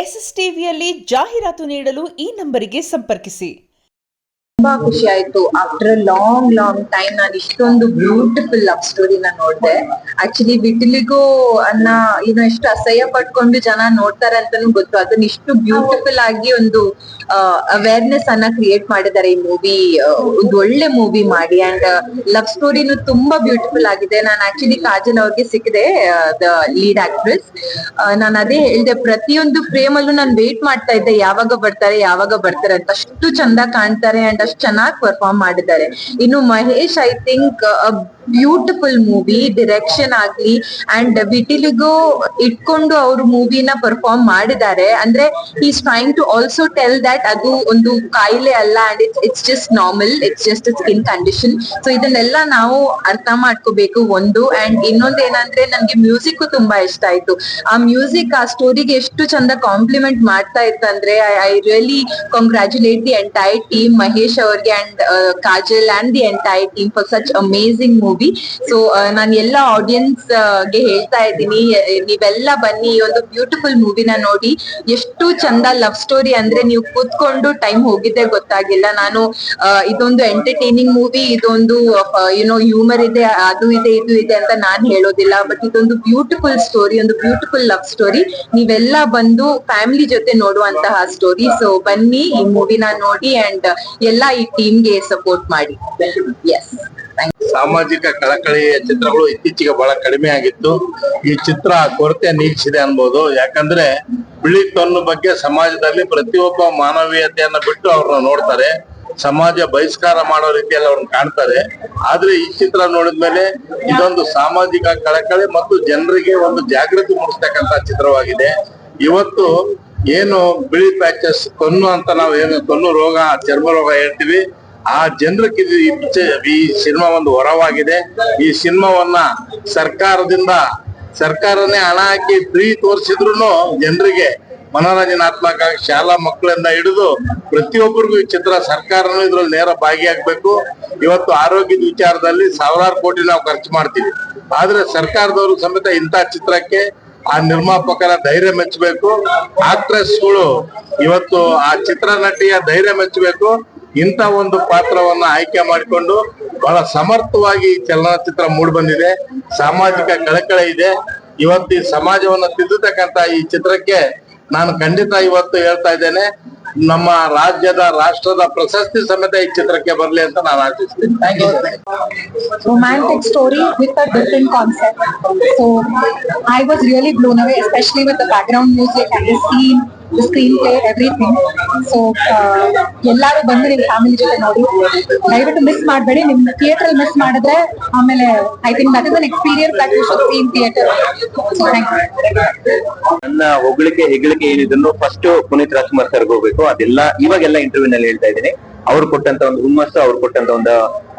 SSTVಯಲ್ಲಿ ಜಾಹೀರಾತು ನೀಡಲು ಈ ನಂಬರಿಗೆ ಸಂಪರ್ಕಿಸಿ. ತುಂಬಾ ಖುಷಿ ಆಯ್ತು. ಆಫ್ಟರ್ ಲಾಂಗ್ ಟೈಮ್ ನಾನು ಇಷ್ಟೊಂದು ಬ್ಯೂಟಿಫುಲ್ ಲವ್ ಸ್ಟೋರಿನ ನೋಡ್ದೆ. ಆಕ್ಚುಲಿ ವಿಟಿಲಿಗೋ ಅನ್ನ ಎಷ್ಟು ಅಸಹ್ಯ ಪಟ್ಕೊಂಡು ಜನ ನೋಡ್ತಾರೆ ಅಂತಾನು ಗೊತ್ತು. ಅದನ್ನ ಇಷ್ಟು ಬ್ಯೂಟಿಫುಲ್ ಆಗಿ ಒಂದು ಅವೇರ್ನೆಸ್ ಅನ್ನ ಕ್ರಿಯೇಟ್ ಮಾಡಿದ್ದಾರೆ ಈ ಮೂವಿ. ಒಂದು ಒಳ್ಳೆ ಮೂವಿ ಮಾಡಿ ಅಂಡ್ ಲವ್ ಸ್ಟೋರಿನು ತುಂಬಾ ಬ್ಯೂಟಿಫುಲ್ ಆಗಿದೆ. ನಾನು ಆಕ್ಚುಲಿ ಕಾಜಲ್ ಅವ್ರಿಗೆ ಸಿಕ್ಕಿದೆ, ದ ಲೀಡ್ ಆಕ್ಟ್ರೆಸ್. ನಾನು ಅದೇ ಹೇಳ್ದೆ, ಪ್ರತಿಯೊಂದು ಫ್ರೇಮ್ ಅಲ್ಲೂ ನಾನು ವೇಟ್ ಮಾಡ್ತಾ ಇದ್ದೆ ಯಾವಾಗ ಬರ್ತಾರೆ ಅಂತ. ಅಷ್ಟು ಚಂದ ಕಾಣ್ತಾರೆ ಅಂಡ್ ಅಷ್ಟು ಚೆನ್ನಾಗಿ ಪರ್ಫಾರ್ಮ್ ಮಾಡಿದ್ದಾರೆ. ಇನ್ನು Mahesh, I think beautiful movie, direction ಆಗ್ಲಿ ಅಂಡ್ ವಿಟಿಲಿಗೋ ಇಟ್ಕೊಂಡು ಅವರು ಮೂವಿನ ಪರ್ಫಾರ್ಮ್ ಮಾಡಿದ್ದಾರೆ. ಅಂದ್ರೆ is trying to also tell that ಅದು ಒಂದು ಕಾಯಿಲೆ ಅಲ್ಲ and it's just normal, it's just skin condition. So ಇದನ್ನೆಲ್ಲ ನಾವು ಅರ್ಥ ಮಾಡ್ಕೋಬೇಕು ಒಂದು. ಅಂಡ್ ಇನ್ನೊಂದು ಏನಂದ್ರೆ ನನ್ಗೆ ಮ್ಯೂಸಿಕ್ ತುಂಬಾ ಇಷ್ಟ ಆಯ್ತು. ಆ ಮ್ಯೂಸಿಕ್ ಆ ಸ್ಟೋರಿಗೆ ಎಷ್ಟು ಚಂದ ಕಾಂಪ್ಲಿಮೆಂಟ್ ಮಾಡ್ತಾ ಇತ್ತಂದ್ರೆ I really congratulate the entire team, Mahesh ಅವ್ರಿಗೆ and Kajal and the entire team for such amazing movie. So ನಾನು ಎಲ್ಲ ಆಡಿಯನ್ಸ್ ಗೆ ಹೇಳ್ತಾ ಇದ್ದೀನಿ, ನೀವೆಲ್ಲ ಬನ್ನಿ ಈ ಒಂದು ಬ್ಯೂಟಿಫುಲ್ ಮೂವಿನ ನೋಡಿ. ಎಷ್ಟು ಚಂದ ಲವ್ ಸ್ಟೋರಿ ಅಂದ್ರೆ ನೀವು ಕೂತ್ಕೊಂಡು ಟೈಮ್ ಹೋಗಿದ್ದೆ ಗೊತ್ತಾಗಿಲ್ಲ. ನಾನು ಇದೊಂದು ಎಂಟರ್ಟೈನಿಂಗ್ ಮೂವಿ, ಇದೊಂದು ಹ್ಯೂಮರ್ ಇದೆ, ಅದು ಇದೆ ಇದು ಇದೆ ಅಂತ ನಾನ್ ಹೇಳೋದಿಲ್ಲ. ಬಟ್ ಇದೊಂದು ಬ್ಯೂಟಿಫುಲ್ ಸ್ಟೋರಿ, ಒಂದು ಬ್ಯೂಟಿಫುಲ್ ಲವ್ ಸ್ಟೋರಿ. ನೀವೆಲ್ಲ ಬಂದು ಫ್ಯಾಮಿಲಿ ಜೊತೆ ನೋಡುವಂತಹ ಸ್ಟೋರಿ. ಸೊ ಬನ್ನಿ ಈ ಮೂವಿನ ನೋಡಿ ಅಂಡ್ ಎಲ್ಲ ಈ ಟೀಮ್ಗೆ ಸಪೋರ್ಟ್ ಮಾಡಿ. ಎಸ್, ಸಾಮಾಜಿಕ ಕಳಕಳಿಯ ಚಿತ್ರಗಳು ಇತ್ತೀಚೆಗೆ ಬಹಳ ಕಡಿಮೆ ಆಗಿತ್ತು. ಈ ಚಿತ್ರ ಕೊರತೆ ನೀಗಿಸಿದೆ ಅನ್ಬೋದು. ಯಾಕಂದ್ರೆ ಬಿಳಿ ತೊನ್ನು ಬಗ್ಗೆ ಸಮಾಜದಲ್ಲಿ ಪ್ರತಿಯೊಬ್ಬ ಮಾನವೀಯತೆಯನ್ನ ಬಿಟ್ಟು ಅವ್ರನ್ನ ನೋಡ್ತಾರೆ, ಸಮಾಜ ಬಹಿಷ್ಕಾರ ಮಾಡೋ ರೀತಿಯಲ್ಲಿ ಅವ್ರನ್ನ ಕಾಣ್ತಾರೆ. ಆದ್ರೆ ಈ ಚಿತ್ರ ನೋಡಿದ್ಮೇಲೆ ಇದೊಂದು ಸಾಮಾಜಿಕ ಕಳಕಳಿ ಮತ್ತು ಜನರಿಗೆ ಒಂದು ಜಾಗೃತಿ ಮೂಡಿಸ್ತಕ್ಕಂತ ಚಿತ್ರವಾಗಿದೆ. ಇವತ್ತು ಏನು ಬಿಳಿ ಪ್ಯಾಚಸ್, ತೊನ್ನು ಅಂತ ನಾವು ಏನು ತೊನ್ನು ರೋಗ, ಚರ್ಮ ರೋಗ ಹೇಳ್ತೀವಿ, ಆ ಜನರಿಗೆ ಈ ಸಿನಿಮಾ ಒಂದು ವರವಾಗಿದೆ. ಈ ಸಿನಿಮಾವನ್ನ ಸರ್ಕಾರನೇ ಹಣ ಹಾಕಿ ಫ್ರೀ ತೋರಿಸಿದ್ರು ಜನರಿಗೆ ಮನೋರಂಜನಾತ್ಮಕ ಶಾಲಾ ಮಕ್ಕಳಿಂದ ಹಿಡಿದು ಪ್ರತಿಯೊಬ್ಬರಿಗೂ ಈ ಚಿತ್ರ, ಸರ್ಕಾರನು ಇದ್ರಲ್ಲಿ ನೇರ ಭಾಗಿಯಾಗಬೇಕು. ಇವತ್ತು ಆರೋಗ್ಯದ ವಿಚಾರದಲ್ಲಿ ಸಾವಿರಾರು ಕೋಟಿ ನಾವು ಖರ್ಚು ಮಾಡ್ತೀವಿ, ಆದ್ರೆ ಸರ್ಕಾರದವರು ಸಮೇತ ಇಂಥ ಚಿತ್ರಕ್ಕೆ ಆ ನಿರ್ಮಾಪಕರ ಧೈರ್ಯ ಮೆಚ್ಚಬೇಕು. ಆಕ್ಟ್ರೆಸ್ಗಳು ಇವತ್ತು ಆ ಚಿತ್ರ ನಟಿಯ ಧೈರ್ಯ ಮೆಚ್ಚಬೇಕು. ಇಂಥ ಒಂದು ಪಾತ್ರವನ್ನ ಆಯ್ಕೆ ಮಾಡಿಕೊಂಡು ಬಹಳ ಸಮರ್ಥವಾಗಿ ಚಲನಚಿತ್ರ ಮೂಡಿ ಬಂದಿದೆ. ಸಾಮಾಜಿಕ ಕಳಕಳಿ ಇದೆ. ಇವತ್ತು ಈ ಸಮಾಜವನ್ನ ತಿದ್ದುತಕ್ಕಂತ ಈ ಚಿತ್ರಕ್ಕೆ ನಾನು ಖಂಡಿತ ಇವತ್ತು ಹೇಳ್ತಾ ಇದ್ದೇನೆ, ನಮ್ಮ ರಾಷ್ಟ್ರದ ಪ್ರಶಸ್ತಿ ಸಮೇತ ಈ ಚಿತ್ರಕ್ಕೆ ಬರಲಿ ಅಂತ ನಾನು ಆಶಿಸ್ತೀನಿ. Thank you. Romantic story with a different concept. So I was really blown away, especially with the background music and the scene, the screenplay, everything. So ಎಲ್ಲರೂ ಬಂದು ನಿಮ್ಮ ಫ್ಯಾಮಿಲಿ ಜೊತೆ ನೋಡಿ, ದಯವಿಟ್ಟು ಮಿಸ್ ಮಾಡಬೇಡಿ. ನಿಮ್ ಥಿಯೇಟರ್ ಮಿಸ್ ಮಾಡಿದ್ರೆ ಆಮೇಲೆ I think that is an experience that you should see in theatre. So thank you. ನನ್ನ ಹೆಗ್ಗಳಿಕೆ ಏನಿದ್ರು ಫಸ್ಟ್ ಪುನೀತ್ ರಾಜ್ಕುಮಾರ್ ಸರ್ಗೆ ಹೋಗ್ಬೇಕು. ಅದೆಲ್ಲ ಇವಾಗೆಲ್ಲ ಇಂಟರ್ವ್ಯೂ ನಲ್ಲಿ ಹೇಳ್ತಾ ಇದ್ದೀನಿ. ಅವ್ರು ಕೊಟ್ಟಂತ ಒಂದು ಹುಮ್ಮಸ್ಸು, ಅವ್ರು ಕೊಟ್ಟಂತ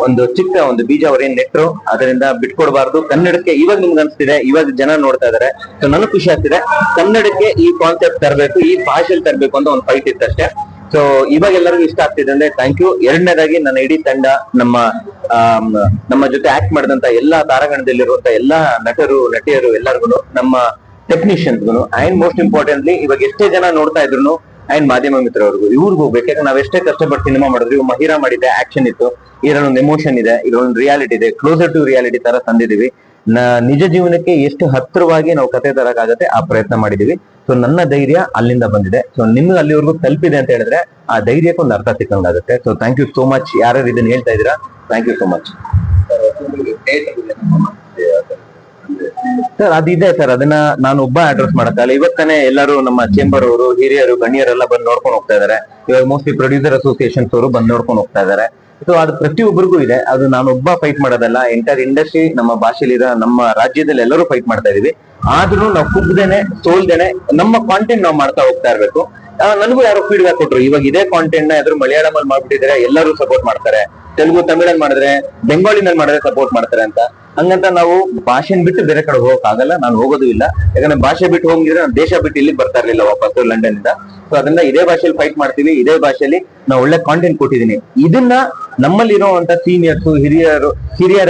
ಒಂದು ಚಿಕ್ಕ ಒಂದು ಬೀಜ ಅವ್ರೇನ್ ನೆಟ್ರು, ಅದರಿಂದ ಬಿಟ್ಕೊಡ್ಬಾರ್ದು. ಕನ್ನಡಕ್ಕೆ ಇವಾಗ ನಿಮ್ಗೆ ಅನ್ಸ್ತಿದೆ, ಇವಾಗ ಜನ ನೋಡ್ತಾ ಇದಾರೆ. ಸೊ ನನಗೆ ಖುಷಿ ಆಗ್ತಿದೆ. ಕನ್ನಡಕ್ಕೆ ಈ ಕಾನ್ಸೆಪ್ಟ್ ತರಬೇಕು, ಈ ಭಾಷೆಯಲ್ಲಿ ತರಬೇಕು ಅಂತ ಒಂದು ಫೈಟ್ ಇತ್ತಷ್ಟೇ. ಸೊ ಇವಾಗ ಎಲ್ಲರಿಗೂ ಇಷ್ಟ ಆಗ್ತಿದೆ ಅಂದ್ರೆ ಥ್ಯಾಂಕ್ ಯು. ಎರಡನೇದಾಗಿ ನನ್ನ ಇಡೀ ತಂಡ, ನಮ್ಮ ಜೊತೆ ಆಕ್ಟ್ ಮಾಡಿದಂತ ಎಲ್ಲಾ ತಾರಾಗಣದಲ್ಲಿರುವಂತ ಎಲ್ಲಾ ನಟರು ನಟಿಯರು ಎಲ್ಲರಿಗೂ, ನಮ್ಮ ಟೆಕ್ನಿಷಿಯನ್ಸ್ಗೂ ಅಂಡ್ ಮೋಸ್ಟ್ ಇಂಪಾರ್ಟೆಂಟ್ಲಿ ಇವಾಗ ಎಷ್ಟೇ ಜನ ನೋಡ್ತಾ ಇದ್ರು ಅಂಡ್ ಮಾಧ್ಯಮ ಮಿತ್ರವ್ರಿಗೂ, ಇವ್ರಿಗೂ ಬೇಕಾದ್ರೆ ನಾವ್ ಎಷ್ಟೇ ಕಷ್ಟಪಟ್ಟು ಸಿನಿಮಾ ಮಾಡಿದ್ವಿ. ಮಹಿರಾ ಮಾಡಿದೆ, ಆಕ್ಷನ್ ಇತ್ತು, ಇದರಲ್ಲೊಂದು ಎಮೋಷನ್ ಇದೆ, ಇದರೊಂದು ರಿಯಾಲಿಟಿ ಇದೆ, ಕ್ಲೋಸರ್ ಟು ರಿಯಾಲಿಟಿ ತರ ತಂದಿದೀವಿ. ನಿಜ ಜೀವನಕ್ಕೆ ಎಷ್ಟು ಹತ್ತಿರವಾಗಿ ನಾವು ಕತೆ ತರಕಾಗತ್ತೆ ಆ ಪ್ರಯತ್ನ ಮಾಡಿದೀವಿ. ಸೊ ನನ್ನ ಧೈರ್ಯ ಅಲ್ಲಿಂದ ಬಂದಿದೆ. ಸೊ ನಿಮ್ಗೆ ಅಲ್ಲಿವರೆಗೂ ತಲುಪಿದೆ ಅಂತ ಹೇಳಿದ್ರೆ ಆ ಧೈರ್ಯಕ್ಕೆ ಒಂದು ಅರ್ಥ ಸಿಕ್ಕಂಗಾಗುತ್ತೆ. So thank you so much. ಯಾರ್ಯಾರು ಇದನ್ನ ಹೇಳ್ತಾ ಇದ್ದೀರಾ, thank you so much sir. ಅದಿದೆ ಸರ್, ಅದನ್ನ ನಾನು ಒಬ್ಬ ಅಡ್ರೆಸ್ ಮಾಡಕ್ಕಲ್ಲ. ಇವತ್ತಾನೆ ಎಲ್ಲರೂ ನಮ್ಮ ಚೇಂಬರ್ ಅವರು, ಹಿರಿಯರು, ಗಣ್ಯರೆಲ್ಲ ಬಂದು ನೋಡ್ಕೊಂಡು ಹೋಗ್ತಾ ಇದಾರೆ. ಇವಾಗ ಮೋಸ್ಟ್ಲಿ ಪ್ರೊಡ್ಯೂಸರ್ ಅಸೋಸಿಯೇಷನ್ಸ್ ಅವರು ಬಂದು ನೋಡ್ಕೊಂಡು ಹೋಗ್ತಾ ಇದಾರೆ. ಸೊ ಅದು ಪ್ರತಿಯೊಬ್ಬರಿಗೂ ಇದೆ. ಅದು ನಾನು ಒಬ್ಬ ಫೈಟ್ ಮಾಡೋದಲ್ಲ, ಎಂಟೈರ್ ಇಂಡಸ್ಟ್ರಿ ನಮ್ಮ ಭಾಷೆಲಿರೋ ನಮ್ಮ ರಾಜ್ಯದಲ್ಲಿ ಎಲ್ಲರೂ ಫೈಟ್ ಮಾಡ್ತಾ ಇದೀವಿ. ಆದ್ರೂ ನಾವು ಕುಗ್ದೇನೆ ಸೋಲ್ದೇನೆ ನಮ್ಮ ಕಾಂಟೆಂಟ್ ನಾವು ಮಾಡ್ತಾ ಹೋಗ್ತಾ ಇರ್ಬೇಕು. ನನಗೂ ಯಾರೋ ಫೀಡ್ಬ್ಯಾಕ್ ಕೊಟ್ರು, ಇವಾಗ ಇದೇ ಕಾಂಟೆಂಟ್ ನ ಎದುರು ಮಲಯಾಳಂ ಅಲ್ಲಿ ಮಾಡ್ಬಿಟ್ಟಿದ್ರೆ ಎಲ್ಲರೂ ಸಪೋರ್ಟ್ ಮಾಡ್ತಾರೆ, ತೆಲುಗು ತಮಿಳಲ್ಲಿ ಮಾಡಿದ್ರೆ ಬೆಂಗಾಲಿನಲ್ಲಿ ಮಾಡಿದ್ರೆ ಸಪೋರ್ಟ್ ಮಾಡ್ತಾರೆ ಅಂತ. ಹಂಗಂತ ನಾವು ಭಾಷೆನ್ ಬಿಟ್ಟು ಬೇರೆ ಕಡೆ ಹೋಗಕ್ ಆಗಲ್ಲ, ನಾನು ಹೋಗೋದು ಇಲ್ಲ. ಯಾಕಂದ್ರೆ ಭಾಷೆ ಬಿಟ್ಟು ಹೋಗಿದ್ರೆ ನಾನು ದೇಶ ಬಿಟ್ಟು ಇಲ್ಲಿ ಬರ್ತಾ ಇರ್ಲಿಲ್ಲ ವಾಪಸ್ ಲಂಡನ್ ಇಂದ. ಸೊ ಅದರಿಂದ ಇದೇ ಭಾಷೆಯಲ್ಲಿ ಫೈಟ್ ಮಾಡ್ತೀವಿ, ಇದೇ ಭಾಷೆಯಲ್ಲಿ ನಾವು ಒಳ್ಳೆ ಕಾಂಟೆಂಟ್ ಕೊಟ್ಟಿದ್ದೀನಿ. ಇದನ್ನ ನಮ್ಮಲ್ಲಿರುವಂತ ಸೀನಿಯರ್ಸ್, ಹಿರಿಯರು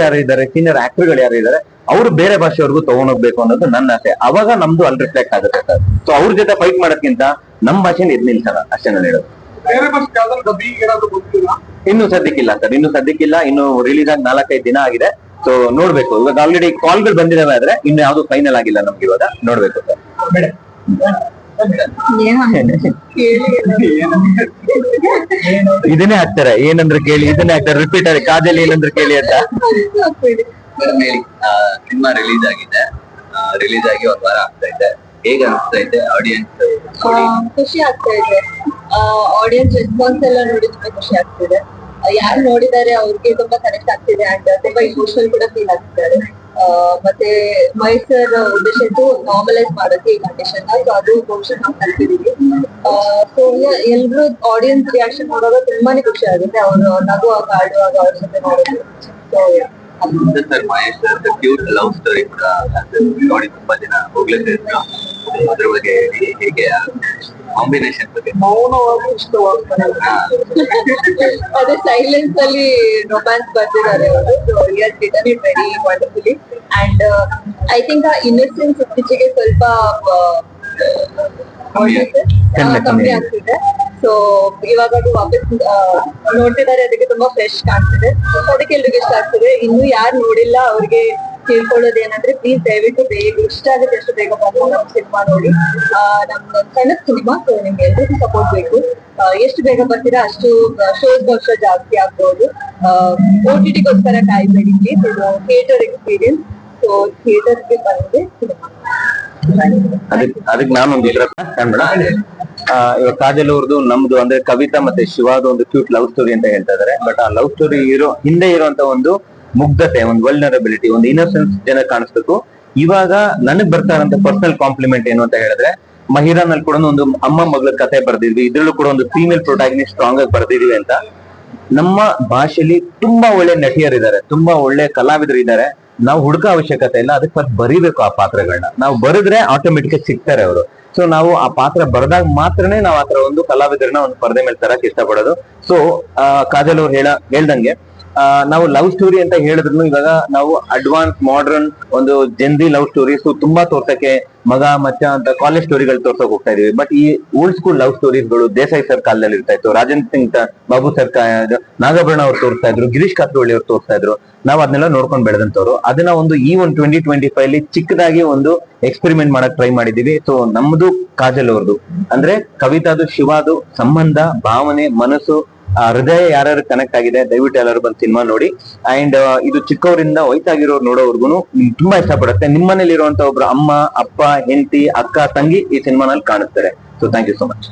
ಯಾರು ಇದ್ದಾರೆ, ಸೀನಿಯರ್ ಆಕ್ಟರ್ಗಳು ಯಾರು ಇದ್ದಾರೆ, ಅವ್ರು ಬೇರೆ ಭಾಷೆಯವ್ರಿಗೂ ತಗೊಂಡೋಗ್ಬೇಕು ಅನ್ನೋದು ನನ್ನ ಆಸೆ. ಅವಾಗ ನಮ್ದು ಅಲ್ಲಿ ರಿಫ್ಲೆಕ್ಟ್ ಆಗುತ್ತೆ ಸರ್. ಸೊ ಅವ್ರ ಜೊತೆ ಫೈಟ್ ಮಾಡೋದ್ಕಿಂತ ನಮ್ಮ ಭಾಷೆನ ಎದ್ ನಿಲ್ಸೋಣ ಅಷ್ಟೇ ನಾನು ಹೇಳೋದು. ಇನ್ನು ಸದ್ಯಕ್ಕಿಲ್ಲ ಸರ್, ಇನ್ನು ಸದ್ಯಕ್ಕಿಲ್ಲ. ಇನ್ನು ರಿಲೀಸ್ ಆಗಿ 4-5 ದಿನ ಆಗಿದೆ. ಸೊ ನೋಡ್ಬೇಕು. ಇವಾಗ ಆಲ್ರೆಡಿ ಕಾಲ್ಗಳು ಬಂದಿದಾವೆ, ಆದ್ರೆ ಇನ್ನು ಯಾವ್ದು ಫೈನಲ್ ಆಗಿಲ್ಲ ನಮ್ಗೆ. ಇವಾಗ ನೋಡ್ಬೇಕು ಸರ್. ಇದನ್ನೇ ಹಾಕ್ತಾರೆ, ಏನಂದ್ರೆ ಕೇಳಿ, ಇದನ್ನೇ ಹಾಕ್ತಾರೆ ರಿಪೀಟ್ ಆಗಿ, ಕಾಜಲ್ ಏನಂದ್ರೆ ಕೇಳಿ ಅಂತ. ಮೇಡಮ್ ಹೇಳಿ, ಸಿನಿಮಾ ರಿಲೀಸ್ ಆಗಿದೆ, ರಿಲೀಸ್ ಆಗಿ 1 ವಾರ ಆಗ್ತಾ ಇದೆ. ಹೇಗೆ ಅನಿಸ್ತಾ ಇದೆ ಆಡಿಯನ್ಸ್? ಖುಷಿ ಆಗ್ತಾ ಇದೆ. ಆಡಿಯನ್ಸ್ ರೆಸ್ಪಾನ್ಸ್ ಎಲ್ಲ ನೋಡಿ ತುಂಬಾ ಖುಷಿ ಆಗ್ತಿದೆ. ಯಾರು ನೋಡಿದ್ದಾರೆ ಅವ್ರಿಗೆ ತುಂಬಾ ಕನೆಕ್ಟ್ ಆಗ್ತಿದೆ ಅಂಡ್ ತುಂಬಾ ಇಮೋಷನಲ್ ಕೂಡ ಫೀಲ್ ಆಗ್ತಿದ್ದಾರೆ. ಮತ್ತೆ ಮೈಸೂರ್ ಉದ್ದೇಶ ಇತ್ತು ನಾರ್ಮಲೈಸ್ ಮಾಡೋಕೆ ಈ ಕಂಡೀಷನ್, ಸೊ ಅದು ಬಹುಶಃ ನಾವು ಕಲ್ತಿದೀವಿ. ಸೊ ಎಲ್ರು ಆಡಿಯನ್ಸ್ ರಿಯಾಕ್ಷನ್ ನೋಡುವಾಗ ತುಂಬಾನೇ ಖುಷಿ ಆಗುತ್ತೆ. ಅವರು ನಗುವಾಗ ಆಡುವಾಗ ಅವ್ರ ಜೊತೆ ನೋಡೋದು. So sir Mahesh cute love story ಕೂಡ ನೋಡಿ ತುಂಬಾ ಜನ ಹೋಗ್ಲಿಕ್ಕೆ ಇದ್ರು. ಅದ್ರ ಬಗ್ಗೆ ಹೇಗೆ ಕಾಂಬಿನೇಷನ್ ಬಗ್ಗೆ? ಮೌನವಾಗಿ ಇಷ್ಟವಾಗ್ತಾರೆ. ಅದೇ ಸೈಲೆನ್ಸ್ ಅಲ್ಲಿ ರೊಮ್ಯಾನ್ಸ್ ಬರ್ತಿದ್ದಾರೆ ಅವರು. So he has written it very wonderfully and I think ಆ ಇನ್ನಸೆನ್ಸ್ ಇತ್ತೀಚೆಗೆ ಸ್ವಲ್ಪ ಕಮ್ಮಿ ಆಗ್ತಿದೆ. ಸೊ ಇವಾಗ ಅದು ವಾಪಸ್ ನೋಡ್ತಿದ್ದಾರೆ, ಅದಕ್ಕೆ ತುಂಬಾ ಫ್ರೆಶ್ ಕಾಣ್ತಿದೆ. ಅದಕ್ಕೆ ಎಲ್ರಿಗೂ ಇಷ್ಟ ಆಗ್ತಿದೆ. ಇನ್ನು ಯಾರು ನೋಡಿಲ್ಲ ಅವ್ರಿಗೆ ತಿಳ್ಕೊಳ್ಳೋದು ಏನಂದ್ರೆ, ಪ್ಲೀಸ್ ದಯವಿಟ್ಟು ಬೇಗ ಇಷ್ಟ ಆಗುತ್ತೆ ಅಷ್ಟು ಬೇಗ ಬಂದು ನಮ್ಮ ಸಿನಿಮಾ ನೋಡಿ. ನಮ್ದು ಸಣ್ಣ ಸಿನಿಮಾ, ಸೊ ನಿಮ್ಗೆ ಎಲ್ರಿಗೂ ಸಪೋರ್ಟ್ ಬೇಕು. ಎಷ್ಟು ಬೇಗ ಬರ್ತೀರಾ ಅಷ್ಟು ಶೋಸ್ ವರ್ಷ ಜಾಸ್ತಿ ಆಗ್ಬೋದು. OTT-ಗೋಸ್ಕರ ಕಾಯ್ಬೇಡಿ ಪ್ಲೀಸ್. ಇದು ಥಿಯೇಟರ್ ಎಕ್ಸ್ಪೀರಿಯನ್ಸ್. ಸೊ ಥಿಯೇಟರ್ಗೆ ಬಂದ್ರೆ ಸಿನಿಮಾ. ಅದಕ್ಕೆ ನಾನೊಂದು ಇದ್ರ ಕಾಣ್ಬೇಡ. ಇವಾಗ ಕಾಜಲ್ ಅವ್ರದ್ದು ನಮ್ದು ಅಂದ್ರೆ ಕವಿತಾ ಮತ್ತೆ ಶಿವಾದ ಒಂದು ಕ್ಯೂಟ್ ಲವ್ ಸ್ಟೋರಿ ಅಂತ ಹೇಳ್ತಾ ಇದಾರೆ. ಬಟ್ ಆ ಲವ್ ಸ್ಟೋರಿ ಹಿಂದೆ ಇರುವಂತ ಒಂದು ಮುಗ್ಧತೆ, ಒಂದು ವಲ್ನರಬಿಲಿಟಿ, ಒಂದು ಇನ್ನೋಸೆನ್ಸ್ ಜನ ಕಾಣಿಸ್ಬೇಕು. ಇವಾಗ ನನಗ್ ಬರ್ತಾ ಇರೋಂತ ಪರ್ಸನಲ್ ಕಾಂಪ್ಲಿಮೆಂಟ್ ಏನು ಅಂತ ಹೇಳಿದ್ರೆ, ಮಹಿರಾನಲ್ಲಿ ಕೂಡ ಒಂದು ಅಮ್ಮ ಮಗಳ ಕಥೆ ಬರ್ದಿದ್ವಿ. ಇದ್ರಲ್ಲೂ ಕೂಡ ಒಂದು ಫೀಮೇಲ್ ಪ್ರೊಟಾಗನಿಸ್ಟ್ ಸ್ಟ್ರಾಂಗ್ ಆಗಿ ಬರ್ದಿದೀವಿ ಅಂತ. ನಮ್ಮ ಭಾಷೆಯಲ್ಲಿ ತುಂಬಾ ಒಳ್ಳೆ ನಟಿಯರಿದ್ದಾರೆ, ತುಂಬಾ ಒಳ್ಳೆ ಕಲಾವಿದರು ಇದ್ದಾರೆ. ನಾವು ಹುಡುಕ ಅವಶ್ಯಕತೆ ಇಲ್ಲ, ಅದಕ್ಕೆ ಫಸ್ಟ್ ಬರಿಬೇಕು ಆ ಪಾತ್ರಗಳನ್ನ. ನಾವು ಬರೆದ್ರೆ ಆಟೋಮೆಟಿಕ್ ಸಿಗ್ತಾರೆ ಅವರು. ಸೊ ನಾವು ಆ ಪಾತ್ರ ಬರೆದಾಗ ಮಾತ್ರನೇ ನಾವು ಆತರ ಒಂದು ಕಲಾವಿದರನ್ನ ಒಂದು ಪರದೆ ಮೇಲೆ ತರಕ್ ಇಷ್ಟಪಡೋದು. ಸೊ ಕಾಜಲ್ ಅವ್ರು ಹೇಳ್ದಂಗೆ ನಾವು ಲವ್ ಸ್ಟೋರಿ ಅಂತ ಹೇಳಿದ್ರು ಇವಾಗ ನಾವು ಅಡ್ವಾನ್ಸ್ ಮಾಡರ್ನ್ ಒಂದು ಜೆನ್ಸಿ ಲವ್ ಸ್ಟೋರೀಸ್ ತುಂಬಾ ತೋರ್ಸಕ್ಕೆ ಮಗ ಮಚ್ಚ ಅಂತ ಕಾಲೇಜ್ ಸ್ಟೋರಿಗಳು ತೋರ್ಸಕ್ ಹೋಗ್ತಾ ಇದೀವಿ. ಬಟ್ ಈ ಓಲ್ಡ್ ಸ್ಕೂಲ್ ಲವ್ ಸ್ಟೋರೀಸ್ಗಳು ದೇಸಾಯಿ ಸರ್ ಕಾಲದಲ್ಲಿ ಇರ್ತಾ ಇತ್ತು, ರಾಜೇಂದ್ರ ಸಿಂಗ್ ಬಾಬು ಸರ್, ನಾಗಾಭರಣ ಅವ್ರು ತೋರಿಸ್ತಾ ಇದ್ರು, ಗಿರೀಶ್ ಕಾತ್ರೋಳಿ ಅವ್ರು ತೋರಿಸ್ತಾ ಇದ್ರು. ನಾವು ಅದನ್ನೆಲ್ಲ ನೋಡ್ಕೊಂಡು ಬೆಳೆದಂತವ್ರು. ಅದನ್ನ ಒಂದು ಈ ಒಂದು 2025 ಅಲ್ಲಿ ಚಿಕ್ಕದಾಗಿ ಒಂದು ಎಕ್ಸ್ಪೆರಿಮೆಂಟ್ ಮಾಡಕ್ ಟ್ರೈ ಮಾಡಿದೀವಿ. ಸೊ ನಮ್ದು ಕಾಜಲ್ ಅವ್ರದ್ದು ಅಂದ್ರೆ ಕವಿತಾದು ಶಿವಾದು ಸಂಬಂಧ, ಭಾವನೆ, ಮನಸ್ಸು, ಹೃದಯ ಯಾರ್ಯಾರು ಕನೆಕ್ಟ್ ಆಗಿದೆ ದಯವಿಟ್ಟು ಎಲ್ಲರೂ ಬಂದು ಸಿನಿಮಾ ನೋಡಿ. ಅಂಡ್ ಇದು ಚಿಕ್ಕವರಿಂದ ವಯಸ್ಸಾಗಿರೋರು ನೋಡೋವರ್ಗುನು ತುಂಬಾ ಇಷ್ಟಪಡುತ್ತೆ. ನಿಮ್ಮನೇಲಿ ಇರುವಂತ ಒಬ್ರು ಅಮ್ಮ, ಅಪ್ಪ, ಹೆಂಡತಿ, ಅಕ್ಕ, ತಂಗಿ ಈ ಸಿನಿಮಾನಲ್ಲಿ ಕಾಣಿಸ್ತಾರೆ. So thank you so much.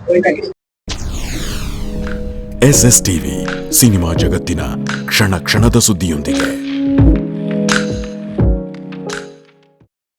SS TV ಸಿನಿಮಾ ಜಗತ್ತಿನ ಕ್ಷಣ ಕ್ಷಣದ ಸುದ್ದಿಯೊಂದಿಗೆ.